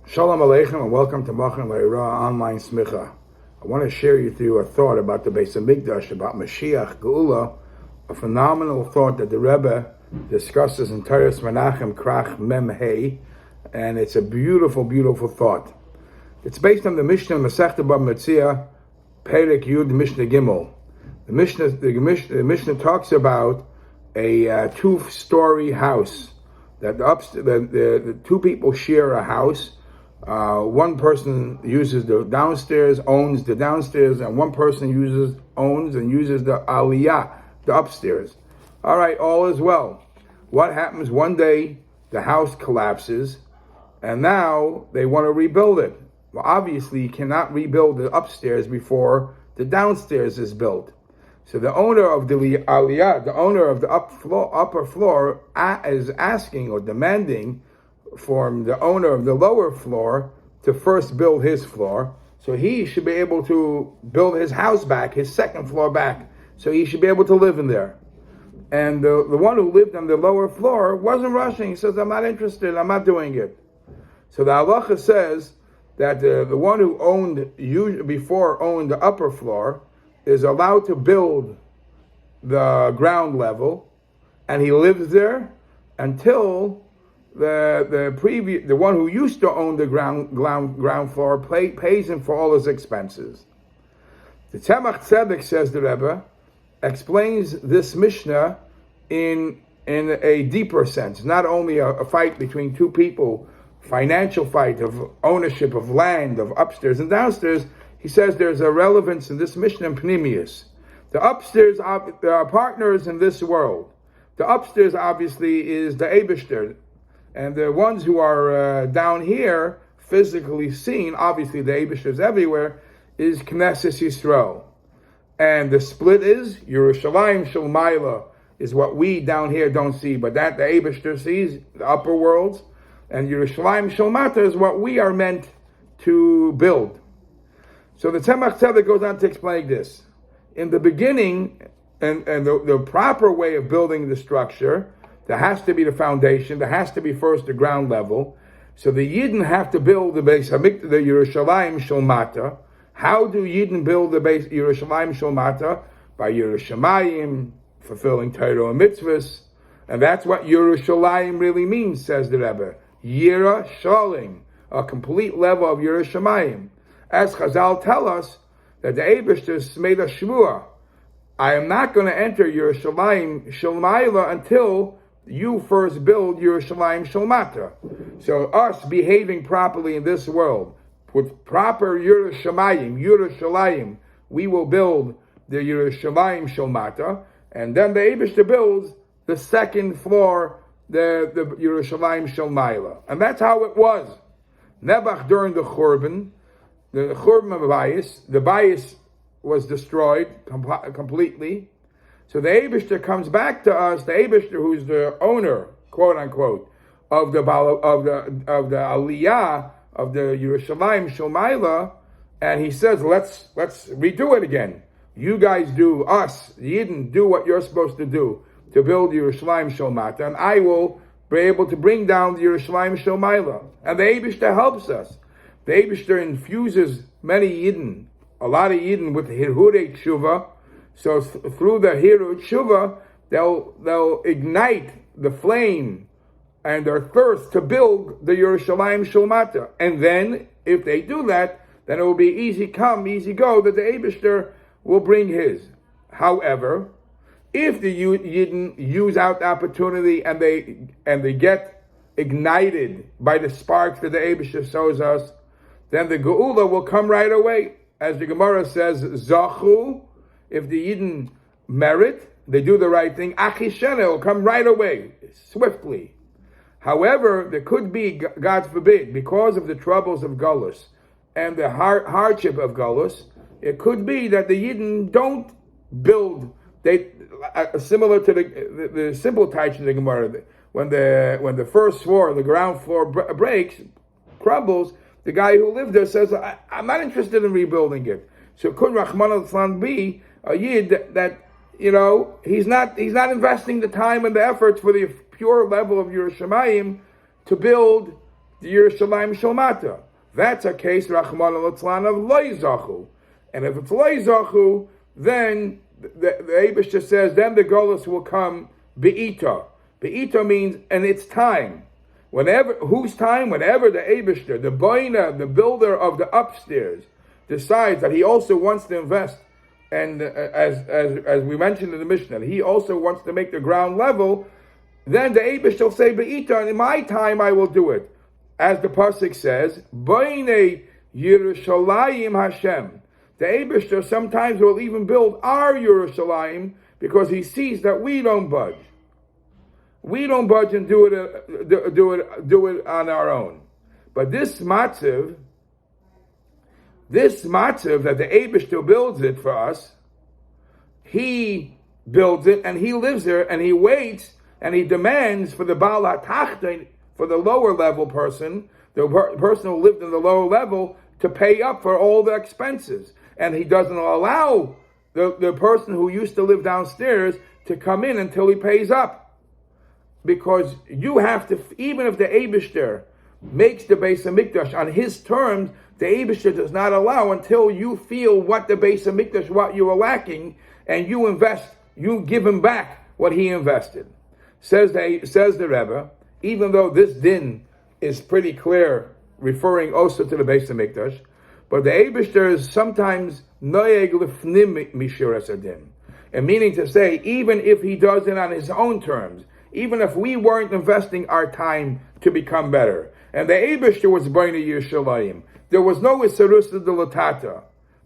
Shalom Aleichem and welcome to Machan Le'ira online smicha. I want to share with you a thought about the Beis Hamikdash, about Mashiach, Geula, a phenomenal thought that the Rebbe discusses in Teres Menachem Krach Mem Hey, and it's a beautiful, beautiful thought. It's based on the Mishnah Masechta Bava Metzia, Perek Yud Mishnah Gimel. The Mishnah talks about a two-story house that the two people share a house. One person uses the downstairs, owns the downstairs, and one person owns the aliyah, the upstairs. All right, all is well. What happens one day? The house collapses, and now they want to rebuild it. Well, obviously, you cannot rebuild the upstairs before the downstairs is built. So the owner of the aliyah, the owner of the upper floor, is asking or demanding from the owner of the lower floor to first build his floor, so he should be able to build his house back, his second floor back, so he should be able to live in there. And the one who lived on the lower floor wasn't rushing. He says, I'm not interested, I'm not doing it. So the halacha says that the one who owned the upper floor is allowed to build the ground level, and he lives there until the one who used to own the ground floor pays him for all his expenses. The Tzemach Tzedek, says the Rebbe, explains this Mishnah in a deeper sense. Not only a fight between two people, financial fight of ownership of land, of upstairs and downstairs. He says there's a relevance in this Mishnah in Pnimius. The upstairs there are partners in this world. The upstairs obviously is the Eibishter. And the ones who are down here, physically seen, obviously the Eibishter is everywhere, is Knesset Yisrael. And the split is Yerushalayim Shel Maila is what we down here don't see, but that the Eibishter sees, the upper worlds, and Yerushalayim Shel Mata is what we are meant to build. So the Tzemach Tzedek goes on to explain this. In the beginning, and the proper way of building the structure, there has to be the foundation. There has to be first the ground level. So the Yidden have to build the Beis Hamikdash, the Yerushalayim Shel Mata. How do Yidden build the Beis Yerushalayim Shel Mata? By Yerushalayim, fulfilling Torah and mitzvahs. And that's what Yerushalayim really means, says the Rebbe. Yira Shalim, a complete level of Yerushalayim. As Chazal tell us, that the Eibishter made a shvua. I am not going to enter Yerushalayim Shel Maila until you first build Yerushalayim Shel Mata. So us behaving properly in this world, with proper Yerushalayim, we will build the Yerushalayim Shel Mata, and then the Eibishter builds the second floor, the Yerushalayim Shel Maila. And that's how it was. Nebuch during the Churban of Beis, the Beis was destroyed completely. So the Eibishter comes back to us, the Eibishter who's the owner, quote unquote, of the Aliyah, of the Yerushalayim Shel Maila, and he says, let's redo it again. You guys do, us, Yidden, do what you're supposed to do to build Yerushalayim Shel Mata, and I will be able to bring down the Yerushalayim Shel Maila. And the Eibishter helps us. The Eibishter infuses many Yidden, a lot of Yidden with Hirhurei Tshuva. So through the Hirut Tshuva, they'll ignite the flame and their thirst to build the Yerushalayim Shel Mata. And then, if they do that, then it will be easy come, easy go, that the Eibishter will bring his. However, if the Yidden use out the opportunity and they get ignited by the sparks that the Eibishter shows us, then the Geula will come right away. As the Gemara says, Zachu, if the Yidden merit, they do the right thing, Achishene will come right away, swiftly. However, there could be, God forbid, because of the troubles of Golus and the hardship of Golus, it could be that the Yidden don't build, similar to the simple types in the Gemara, when the first floor, the ground floor breaks, crumbles, the guy who lived there says, I'm not interested in rebuilding it. So could Rahman al-Islam be a Yid that he's not investing the time and the effort for the pure level of Yerushalayim to build the Yerushalayim Shalmata. That's a case, Rachmana Litzlan, of Loi Zachu. And if it's Loi Zachu, then the Eibishter says, then the Golus will come Be'ita. Be'ita means, and it's time. Whose time? Whenever the Eibishter, the Boina, the builder of the upstairs, decides that he also wants to invest, and as we mentioned in the Mishnah, he also wants to make the ground level, then the Eibishter will say, Be'ita, and in my time I will do it. As the Pasuk says, Boine Yerushalayim Hashem. The Eibishter sometimes will even build our Yerushalayim because he sees that we don't budge. We don't budge and do it on our own. But this matziv that the Eibishter builds it for us, he builds it and he lives there and he waits and he demands for the Baal HaTachton, for the lower level person, the person who lived in the lower level, to pay up for all the expenses. And he doesn't allow the person who used to live downstairs to come in until he pays up. Because you have to, even if the Eibishter makes the Beis Hamikdash on his terms, the Eibishter does not allow until you feel what the Beis Hamikdash, what you are lacking, and you invest, you give him back what he invested. Says the Rebbe, even though this din is pretty clear, referring also to the Beis Hamikdash, but the Eibishter is sometimes noyeg lifnim mishuras adin, and meaning to say, even if he does it on his own terms, even if we weren't investing our time to become better, and the Eibishter was B'nai Yerushalayim, there was no Isarusa de Latata.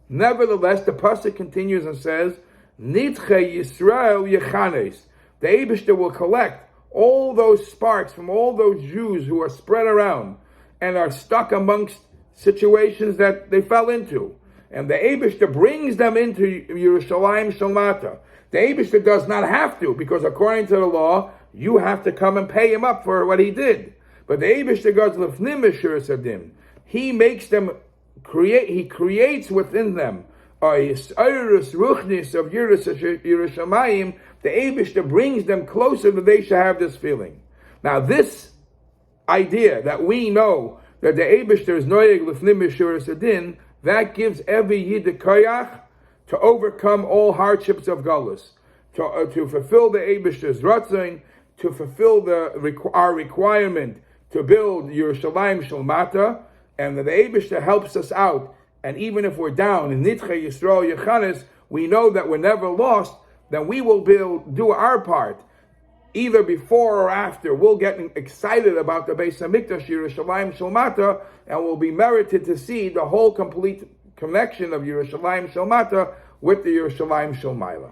Nevertheless, the pasuk continues and says, Nitche Yisrael Yechanes. The Eibishter will collect all those sparks from all those Jews who are spread around and are stuck amongst situations that they fell into. And the Eibishter brings them into Yerushalayim Shalmata. The Eibishter does not have to, because according to the law, you have to come and pay him up for what he did. But the Eibishter goes lefnim mishur sadim. He makes them he creates within them a yisayirus ruchnis of Yerushalayim. The Eibishter brings them closer that they should have this feeling. Now this idea that we know that the Eibishter is noyeg lefnim mishur sadim, that gives every yid the koyach to overcome all hardships of Galus, to fulfill the Eibishter's ratzon, to fulfill our requirement to build Yerushalayim Shalmata, and the Eibishter helps us out. And even if we're down in Nitche Yisrael Yechanes, we know that we're never lost. Then we will do our part, either before or after. We'll get excited about the Beis Hamikdash Yerushalayim Shalmata, and we'll be merited to see the whole complete connection of Yerushalayim Shalmata with the Yerushalayim Shalmaila.